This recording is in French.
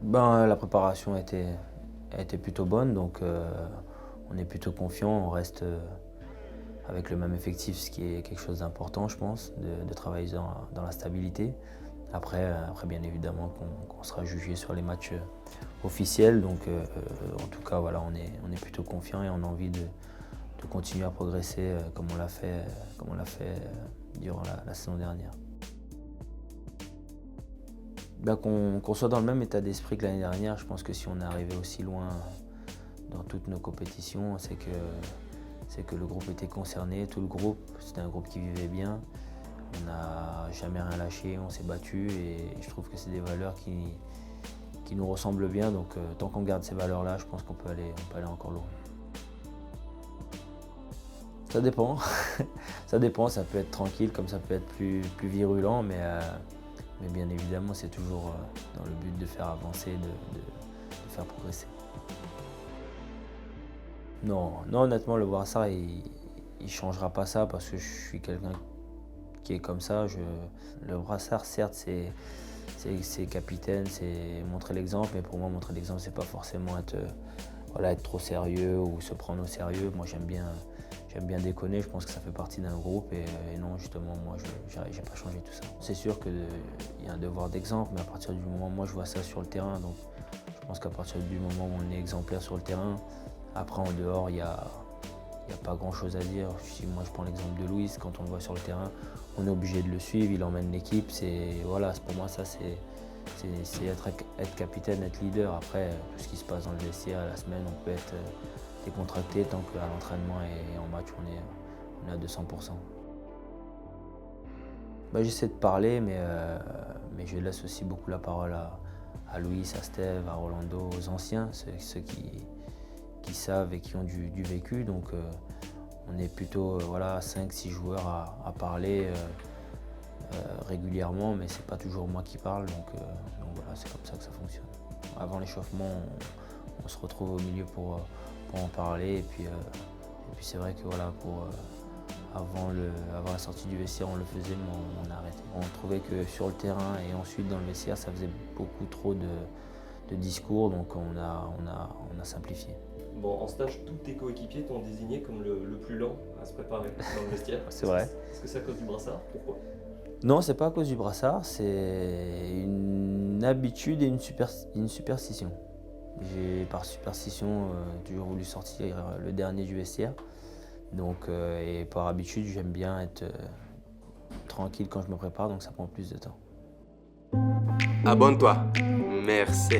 La préparation a été plutôt bonne, donc on est plutôt confiant. On reste avec le même effectif, ce qui est quelque chose d'important, je pense, de travailler dans la stabilité. Après, bien évidemment, qu'on sera jugé sur les matchs officiels. Donc, en tout cas, voilà, on est plutôt confiant et on a envie de continuer à progresser comme on l'a fait durant la saison dernière. Qu'on soit dans le même état d'esprit que l'année dernière, je pense que si on est arrivé aussi loin dans toutes nos compétitions, c'est que le groupe était concerné, tout le groupe, c'était un groupe qui vivait bien. On n'a jamais rien lâché, on s'est battu et je trouve que c'est des valeurs qui nous ressemblent bien. Donc tant qu'on garde ces valeurs-là, je pense qu'on peut aller encore loin. Ça dépend. Ça dépend, ça peut être tranquille comme ça peut être plus virulent, mais bien évidemment c'est toujours dans le but de faire avancer, de faire progresser. Non, non, honnêtement le Brassard il changera pas ça parce que je suis quelqu'un qui est comme ça. Le Brassard certes c'est capitaine, c'est montrer l'exemple, mais pour moi montrer l'exemple c'est pas forcément être trop sérieux ou se prendre au sérieux. Moi j'aime bien déconner, je pense que ça fait partie d'un groupe et non justement moi j'ai pas changé tout ça. C'est sûr qu'il y a un devoir d'exemple, mais à partir du moment où moi je vois ça sur le terrain, donc je pense qu'à partir du moment où on est exemplaire sur le terrain, après en dehors il y a pas grand chose à dire. Si moi je prends l'exemple de Louis, quand on le voit sur le terrain, on est obligé de le suivre, il emmène l'équipe. Pour moi ça c'est être capitaine, être leader. Après, tout ce qui se passe dans le vestiaire la semaine, on peut être décontracté tant qu'à l'entraînement et en match on est à 200%. J'essaie de parler, mais je laisse aussi beaucoup la parole à Louis, à Steve, à Rolando, aux anciens, ceux qui savent et qui ont du vécu. Donc on est plutôt 5-6 joueurs à parler régulièrement, mais c'est pas toujours moi qui parle. Donc voilà, c'est comme ça que ça fonctionne. Avant l'échauffement, on se retrouve au milieu pour en parler. Et puis c'est vrai que avant la sortie du vestiaire, on le faisait, mais on a arrêté. On trouvait que sur le terrain et ensuite dans le vestiaire, ça faisait beaucoup trop de discours, donc on a simplifié. Bon, en stage, tous tes coéquipiers t'ont désigné comme le plus lent à se préparer dans le vestiaire. C'est vrai. Est-ce que c'est à cause du brassard? Pourquoi? Non, c'est pas à cause du brassard, c'est une habitude et une superstition. J'ai par superstition toujours voulu sortir le dernier du vestiaire. Donc, et par habitude, j'aime bien être tranquille quand je me prépare, donc ça prend plus de temps. Abonne-toi. Merci.